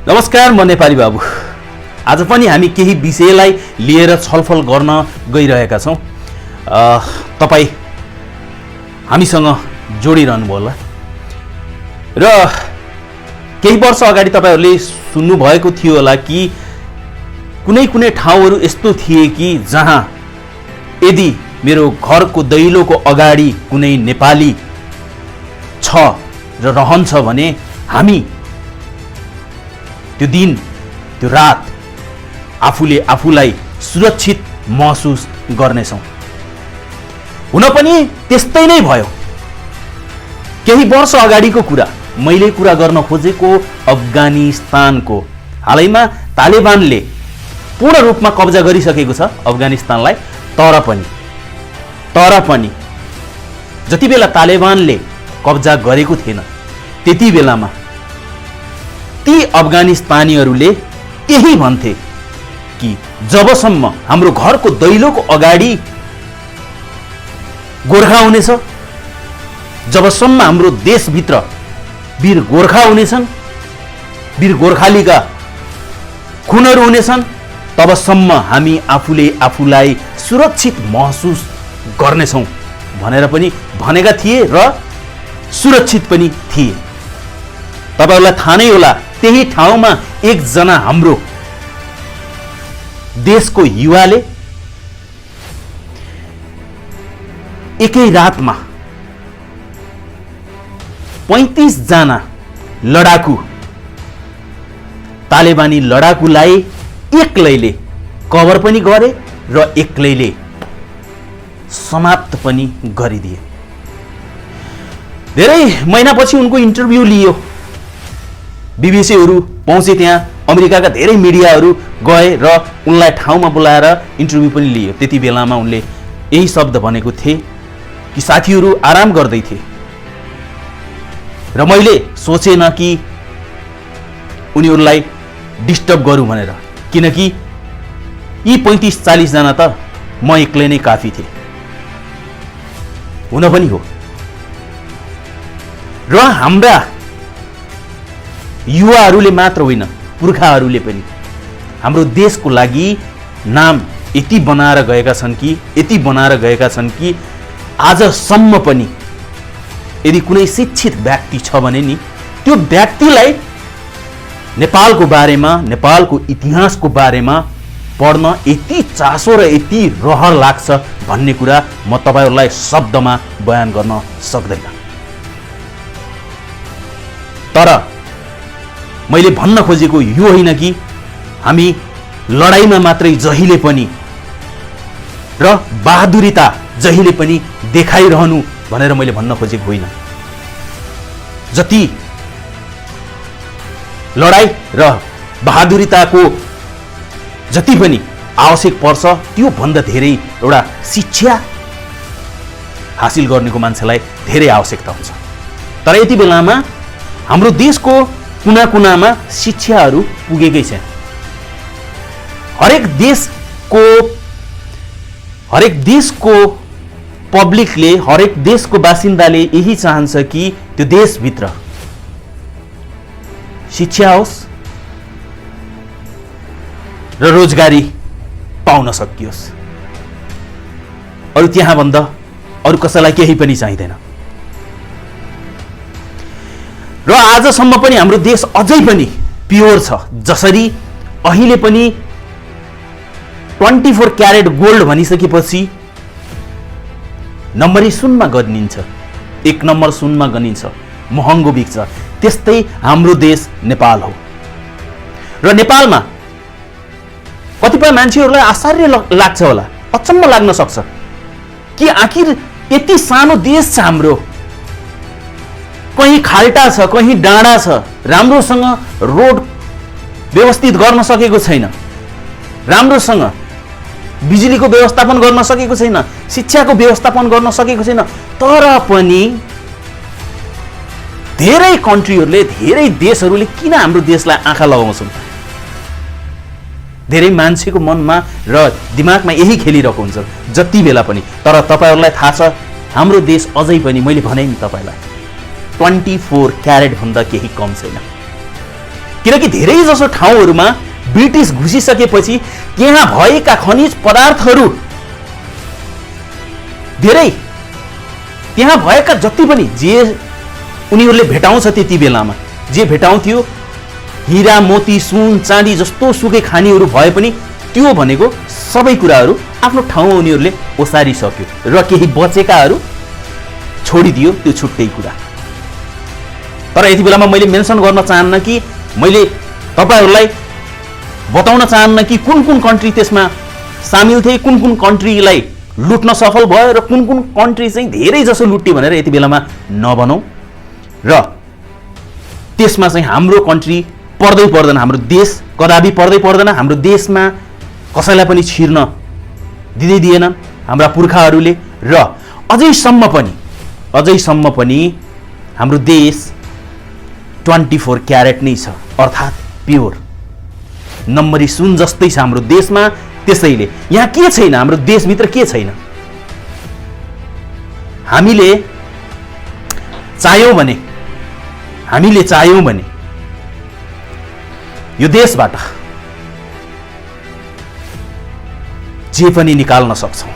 नमस्कार, म नेपाली बाबु। आज पनि हामी केही विषयलाई लिएर छलफल गर्न गइरहेका छौँ। तपाईँ हामीसँग जोडिरहनु होला र केही वर्ष अगाडि तपाईँहरूले सुन्नुभएको थियो होला कि कुनै कुनै ठाउँहरू यस्तो थिए कि जहाँ यदि मेरो घरको दैलोको अगाडि कुनै नेपाली छ र रहन्छ भने हामी त्यो दिन त्यो रात आफूले आफूलाई सुरक्षित महसुस गर्नेछौँ। हुन पनि त्यस्तै नै भयो। केही वर्ष अगाडिको कुरा मैले कुरा गर्न खोजेको अफगानिस्तानको। हालैमा तालिबानले पूर्ण रूपमा कब्जा गरिसकेको छ अफगानिस्तानलाई। तर पनि जति बेला तालिबानले कब्जा गरेको थिएन त्यति बेलामा ती अफगानिस्तानीहरूले यही भन्थे कि जबसम्म हाम्रो घरको दैलोको अगाडि गोर्खा हुनेछ, जबसम्म हाम्रो देशभित्र वीर गोर्खा हुनेछन्, वीर गोर्खालीका खुनहरू हुनेछन्, तबसम्म हामी आफूले आफूलाई सुरक्षित महसुस गर्नेछौँ भनेर पनि भनेका थिए र सुरक्षित पनि थिए। तपाईहरूलाई थाहा नै होला, त्यही ठाउँमा एकजना हाम्रो देशको युवाले एकै रातमा 35 जना लडाकु तालिबानी लडाकुलाई एक्लैले कभर पनि गरे र एक्लैले समाप्त पनि गरिदिए। धेरै महिनापछि उनको इन्टरभ्यू लियो। बीबीसीहरू पहुँचे त्यहाँ, अमेरिकाका धेरै मिडियाहरू गए र उनलाई ठाउँमा बोलाएर इन्टरभ्यू पनि लियो। त्यति बेलामा उनले यही शब्द भनेको थिए कि साथीहरू आराम गर्दै थिए र मैले सोचेन कि उनीहरूलाई डिस्टर्ब गरौँ भनेर, किनकि यी 35-40 जना त म एक्लै नै काफी थिए। हुन पनि हो र हाम्रा युवाहरूले मात्र होइन, पुर्खाहरूले पनि हाम्रो देशको लागि नाम यति बनाएर गएका छन् कि आजसम्म पनि यदि कुनै शिक्षित व्यक्ति छ भने नि त्यो व्यक्तिलाई नेपालको बारेमा, नेपालको इतिहासको बारेमा पढ्न यति चासो र यति रहर लाग्छ भन्ने कुरा म तपाईहरूलाई शब्दमा बयान गर्न सक्दैन। तर मैले भन्न खोजेको यो होइन कि हामी लडाईँमा मात्रै जहिले पनि र बहादुरीता जहिले पनि देखाइरहनु भनेर मैले भन्न खोजेको होइन। जति लडाई र बहादुरीताको जति पनि आवश्यक पर्छ त्यो भन्दा धेरै एउटा शिक्षा हासिल गर्नेको मान्छेलाई धेरै आवश्यकता हुन्छ। तर यति बेलामा हाम्रो देशको कुना कुनामा शिक्षाहरू पुगेकै छैन। हरेक देशको पब्लिकले, हरेक देशको बासिन्दाले यही चाहन्छ कि त्यो देशभित्र शिक्षा होस् र रोजगारी पाउन सकियोस्। अरु त्यहाँभन्दा अरु कसैलाई केही पनि चाहिँदैन। र आजसम्म पनि हाम्रो देश अझै पनि प्योर छ। जसरी अहिले पनि 24 क्यारेट गोल्ड भनिसकेपछि नम्बरी सुनमा गनिन्छ, 1 नम्बर सुनमा गनिन्छ, महँगो बिक्छ। त्यस्तै हाम्रो देश नेपाल हो। र नेपालमा कतिपय मान्छेहरूलाई आश्चर्य लाग्छ होला, अचम्म लाग्न सक्छ कि आखिर यति सानो देश छ हाम्रो, कहीँ खाल्टा छ, कहीँ डाँडा छ, राम्रोसँग रोड व्यवस्थित गर्न सकेको छैन, राम्रोसँग बिजुलीको व्यवस्थापन गर्न सकेको छैन, शिक्षाको व्यवस्थापन गर्न सकेको छैन। तर पनि धेरै कन्ट्रीहरूले, धेरै देशहरूले किन हाम्रो देशलाई आँखा लगाउँछन्? धेरै मान्छेको मनमा र दिमागमा यही खेलिरहेको हुन्छ जति बेला पनि। तर तपाईहरूलाई थाहा छ हाम्रो देश अझै पनि, मैले भने नि तपाईलाई, 24 क्यारेट भन्दा केही कम छैन। किनकि धेरै जसो ठाउँहरूमा ब्रिटिस घुसिसकेपछि त्यहाँ भएका खनिज पदार्थहरू धेरै त्यहाँ भएका जति पनि जे उनीहरूले भेटाउँछ त्यति बेलामा जे भेटाउँथ्यो हिरा मोती सुन चाँदी जस्तो सुकै खानीहरू भए पनि त्यो भनेको सबै कुराहरू आफ्नो ठाउँमा उनीहरूले ओसारिसक्यो र केही बचेकाहरू छोडिदियो, त्यो छुट्टै कुरा। तर यति बेलामा मैले मेन्सन गर्न चाहन्न कि मैले तपाईहरूलाई बताउन चाहन्न कि कुन कुन कन्ट्री त्यसमा सामेल थिए, कुन कुन कन्ट्रीलाई लुट्न सफल भयो र कुन कुन कन्ट्री चाहिँ धेरै जसो लुट्टी भनेर यति बेलामा नभनौँ र त्यसमा चाहिँ हाम्रो कन्ट्री पर्दै पर्दैन, हाम्रो देश कदापि पर्दै पर्दैन। हाम्रो देशमा कसैलाई पनि छिर्न दिँदै दिएन हाम्रा पुर्खाहरूले र अझैसम्म पनि हाम्रो देश 24 क्यारेट नै छ, अर्थात् प्योर नम्बरी सुन जस्तै छ हाम्रो देशमा। त्यसैले यहाँ के छैन, हाम्रो देशभित्र के छैन, हामीले चाह्यौँ भने यो देशबाट जे पनि निकाल्न सक्छौँ,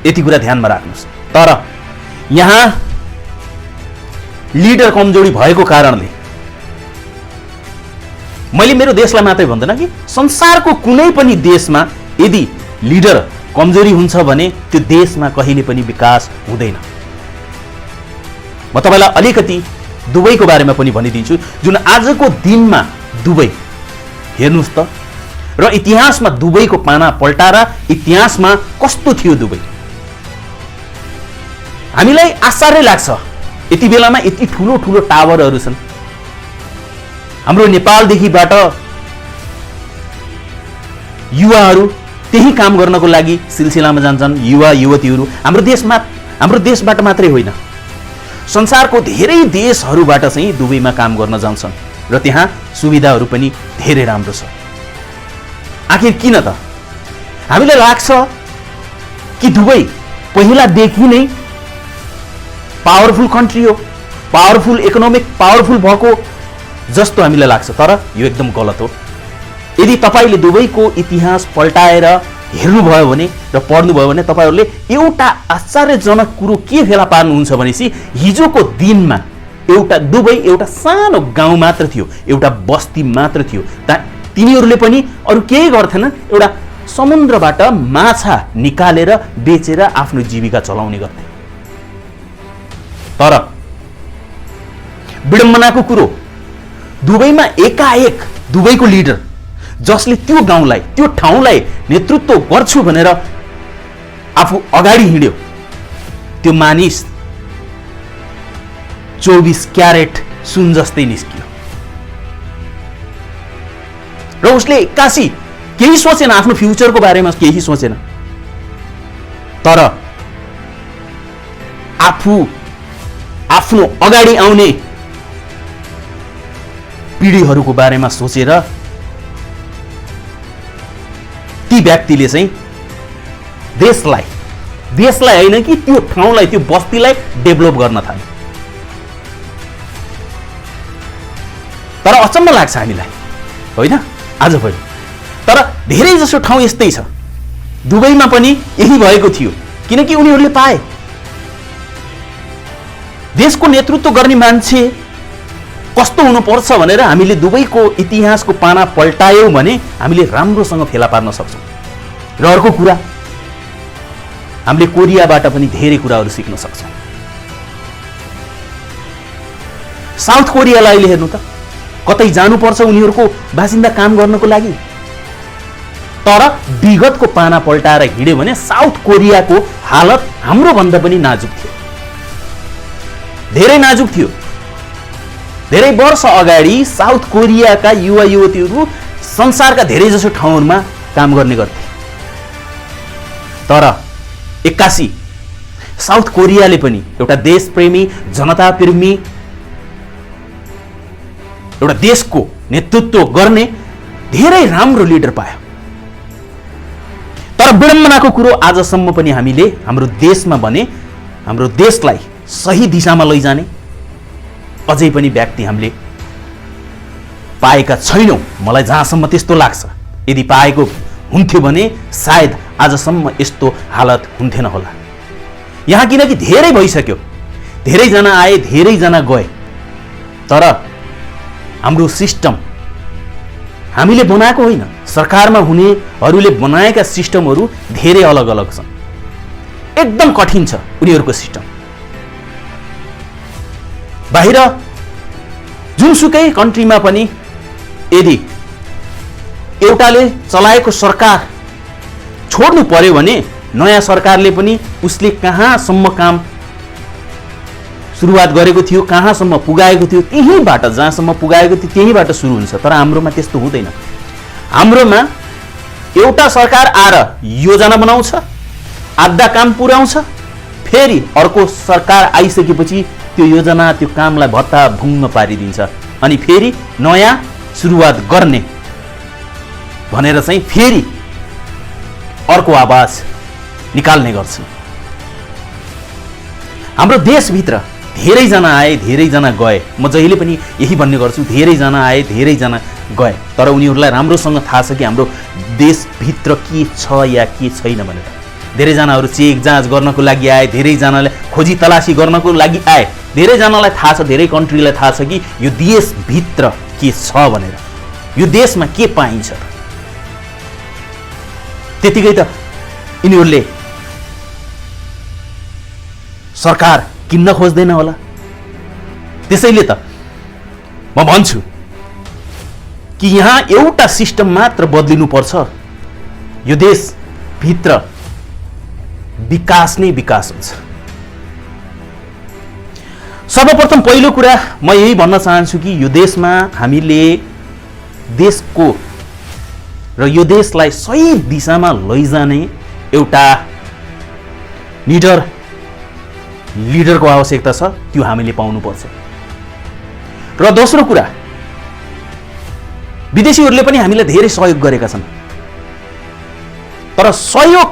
यति कुरा ध्यानमा राख्नुहोस्। तर यहाँ लिडर कमजोरी भएको कारणले मैले मेरो देशलाई मात्रै भन्दैन कि संसारको कुनै पनि देशमा यदि लिडर कमजोरी हुन्छ भने त्यो देशमा कहिले पनि विकास हुँदैन। म तपाईलाई अलिकति दुबईको बारेमा पनि भनिदिन्छु, जुन आजको दिनमा दुबई हेर्नुहोस् त, र इतिहासमा दुबईको पाना पल्टाएर इतिहासमा कस्तो थियो दुबई, हामीलाई आश्चर्य लाग्छ। यति बेलामा यति ठुलो ठुलो टावरहरू छन्। हाम्रो नेपालदेखिबाट युवाहरू त्यही काम गर्नको लागि सिलसिलामा जान्छन्, युवा युवतीहरू हाम्रो देशबाट मात्रै होइन, संसारको धेरै देशहरूबाट चाहिँ दुबईमा काम गर्न जान्छन् र त्यहाँ सुविधाहरू पनि धेरै राम्रो छ। आखिर किन त हामीलाई लाग्छ कि दुबई पहिलादेखि नै पावरफुल कन्ट्री हो, पावरफुल इकोनोमिक पावरफुल भएको जस्तो हामीलाई लाग्छ, तर यो एकदम गलत हो। यदि तपाईले दुबईको इतिहास पल्टाएर हेर्नुभयो भने र पढ्नुभयो भने तपाईहरूले एउटा आश्चर्यजनक कुरो के फेला पार्नुहुन्छ भनेपछि हिजोको दिनमा दुबई एउटा सानो गाउँ मात्र थियो, एउटा बस्ती मात्र थियो। तिनीहरूले पनि अरू केही गर्थेनन्, एउटा समुद्रबाट माछा निकालेर बेचेर आफ्नो जीविका चलाउने गर्थे। तर विडम्बनाको कुरो, दुबईमा एकाएक दुबईको लिडर जसले त्यो गाउँलाई त्यो ठाउँलाई नेतृत्व गर्छु भनेर आफू अगाडि हिँड्यो, त्यो मानिस 24 क्यारेट सुन जस्तै निस्कियो र उसले एक्कासी केही सोचेन, आफ्नो फ्युचरको बारेमा केही सोचेन, तर आफ्नो अगाडि आउने पिढीहरूको बारेमा सोचेर ती व्यक्तिले चाहिँ देशलाई होइन कि त्यो ठाउँलाई त्यो बस्तीलाई डेभलप गर्न थाले। तर अचम्म लाग्छ हामीलाई होइन आज पनि, तर धेरै जसो ठाउँ यस्तै छ। दुबईमा पनि यही भएको थियो, किनकि उनीहरूले पाए देशको नेतृत्व गर्ने मान्छे कस्तो हुनुपर्छ भनेर हामीले दुबईको इतिहासको पाना पल्टायौँ भने हामीले राम्रोसँग फेला पार्न सक्छौँ। र अर्को कुरा, हामीले कोरियाबाट पनि धेरै कुराहरू सिक्न सक्छौँ। साउथ कोरियालाई अहिले हेर्नु त, कतै जानुपर्छ उनीहरूको बासिन्दा काम गर्नको लागि, तर विगतको पाना पल्टाएर हिँड्यो भने साउथ कोरियाको हालत हाम्रो भन्दा पनि नाजुक थियो, धेरै नाजुक थियो। धेरै वर्ष अगाडि साउथ कोरियाका युवा युवतीहरू संसारका धेरै जसो ठाउँहरूमा काम गर्ने गर्थे, तर एक्कासी साउथ कोरियाले पनि एउटा देशप्रेमी, जनताप्रेमी, एउटा देशको नेतृत्व गर्ने धेरै राम्रो लिडर पायो। तर विडम्बनाको कुरो, आजसम्म पनि हामीले हाम्रो देशमा भने हाम्रो देशलाई सही दिशामा लैजाने अझै पनि व्यक्ति हामीले पाएका छैनौँ। मलाई जहाँसम्म त्यस्तो लाग्छ। यदि पाएको हुन्थ्यो भने सायद आजसम्म यस्तो हालत हुन्थेन होला। यहाँ किनकि धेरै भइसक्यो, धेरैजना आए, धेरैजना गए, तर हाम्रो सिस्टम हामीले बनाएको होइन। सरकारमा हुनेहरूले बनाएका सिस्टमहरू धेरै अलग अलग छन्। एकदम कठिन छ उनीहरूको सिस्टम। बाहिर जुनसुकै कन्ट्रीमा पनि यदि एउटाले चलाएको सरकार छोड्नु पर्यो भने नयाँ सरकारले पनि उसले कहाँसम्म काम सुरुवात गरेको थियो, कहाँसम्म पुगाएको थियो, त्यहीँबाट जहाँसम्म पुगाएको थियो त्यहीँबाट सुरु हुन्छ। तर हाम्रोमा त्यस्तो हुँदैन। हाम्रोमा एउटा सरकार आएर योजना बनाउँछ, आधा काम पुर्याउँछ, फेरि अर्को सरकार आइसकेपछि त्यो योजना त्यो कामलाई भत्ताभुङ्ग पारिदिन्छ, अनि फेरि नयाँ सुरुवात गर्ने भनेर चाहिँ फेरि अर्को आवाज निकाल्ने गर्छन्। हाम्रो देशभित्र धेरैजना आए, धेरैजना गए। म जहिले पनि यही भन्ने गर्छु, धेरैजना आए, धेरैजना गए, तर उनीहरूलाई राम्रोसँग थाहा छ कि हाम्रो देशभित्र के छ या के छैन भनेर। धेरैजनाहरू चेक जाँच गर्नको लागि आए, धेरैजनाले खोजी तलासी गर्नको लागि आए, धेरैजनालाई थाहा छ, धेरै कन्ट्रीलाई थाहा छ कि यो देशभित्र के छ भनेर, यो देशमा के पाइन्छ। त्यतिकै त यिनीहरूले सरकार किन्न खोज्दैन होला। त्यसैले त म भन्छु कि यहाँ एउटा सिस्टम मात्र बदलिनुपर्छ। यो देशभित्र विकास नै विकास हुन्छ। सर्वप्रथम पहिलो कुरा म यही भन्न चाहन्छु कि यो देशमा हामीले देशको र यो देशलाई सही दिशामा लैजाने एउटा लिडरको आवश्यकता छ। त्यो हामीले पाउनुपर्छ। र दोस्रो कुरा, विदेशीहरूले पनि हामीलाई धेरै सहयोग गरेका छन्, तर सहयोग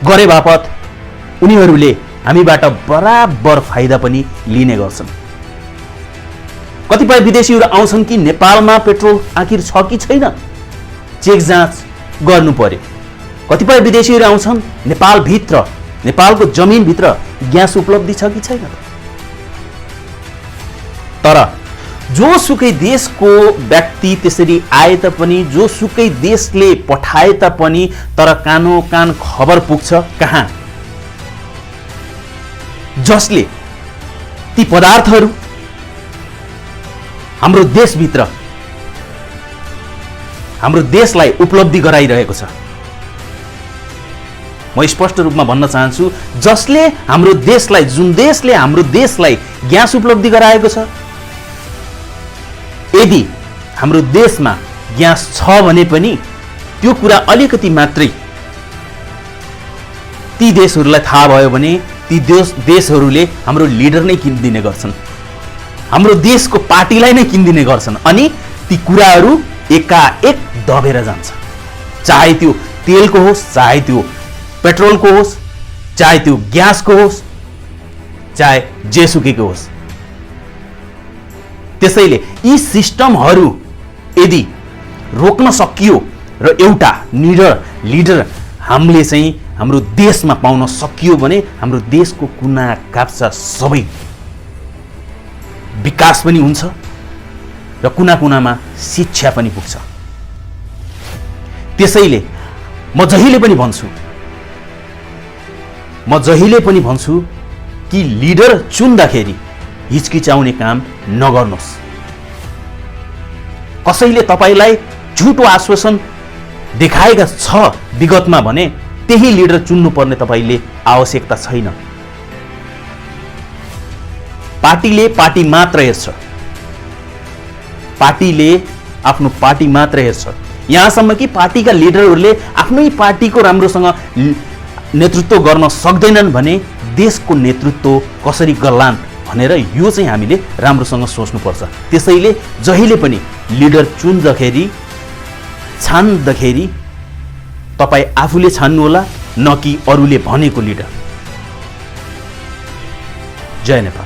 गरे बापत उनीहरूले हामीबाट बराबर फाइदा पनि लिने गर्छन्। कतिपय विदेशीहरू आउँछन् कि नेपालमा पेट्रोल आखिर छ कि छैन चेक जाँच गर्नु पर्यो। कतिपय विदेशीहरू आउँछन् नेपालभित्र, नेपालको जमिनभित्र ग्यास उपलब्धि छ कि छैन। तर जोसुकै देशको व्यक्ति त्यसरी आए तापनि, जोसुकै देशले पठाए तापनि, तर कानो कान खबर पुग्छ कहाँ? जसले ती पदार्थहरू हाम्रो देशभित्र हाम्रो देशलाई उपलब्धि गराइरहेको छ। म स्पष्ट रूपमा भन्न चाहन्छु, जसले हाम्रो देशलाई, जुन देशले हाम्रो देशलाई ग्यास उपलब्धि गराएको छ, यदि हाम्रो देशमा ग्यास छ भने पनि त्यो कुरा अलिकति मात्रै ती देशहरूलाई थाहा भयो भने ती देशहरूले हाम्रो लिडर नै किनिदिने गर्छन्, हाम्रो देशको पार्टीलाई नै किनिदिने गर्छन्, अनि ती कुराहरू एकाएक दबेर जान्छ। चाहे त्यो तेलको होस्, चाहे त्यो पेट्रोलको होस्, चाहे त्यो ग्यासको होस्, चाहे जेसुकैको होस्। त्यसैले यी सिस्टमहरू यदि रोक्न सकियो र एउटा लिडर हामीले चाहिँ हाम्रो देशमा पाउन सकियो भने हाम्रो देशको कुना काप्चा सबै विकास पनि हुन्छ र कुना कुनामा शिक्षा पनि पुग्छ। त्यसैले म जहिले पनि भन्छु कि लिडर चुन्दाखेरि हिचकिचाउने काम नगर्नुहोस्। कसैले तपाईलाई झुटो आश्वासन देखाएका छ विगतमा भने त्यही लिडर चुन्नुपर्ने तपाईले आवश्यकता छैन। पार्टीले पार्टी मात्र हेर्छ, पार्टीले आफ्नो पार्टी मात्र हेर्छ। यहाँसम्म कि पार्टीका लिडरहरूले आफ्नै पार्टीको राम्रोसँग नेतृत्व गर्न सक्दैनन् भने देशको नेतृत्व कसरी गर्लान् भनेर यो चाहिँ हामीले राम्रोसँग सोच्नुपर्छ। त्यसैले जहिले पनि लिडर छान्दाखेरि तपाई आफूले छान्नुहोला, न कि अरूले भनेको लिडर। जय नेपाल।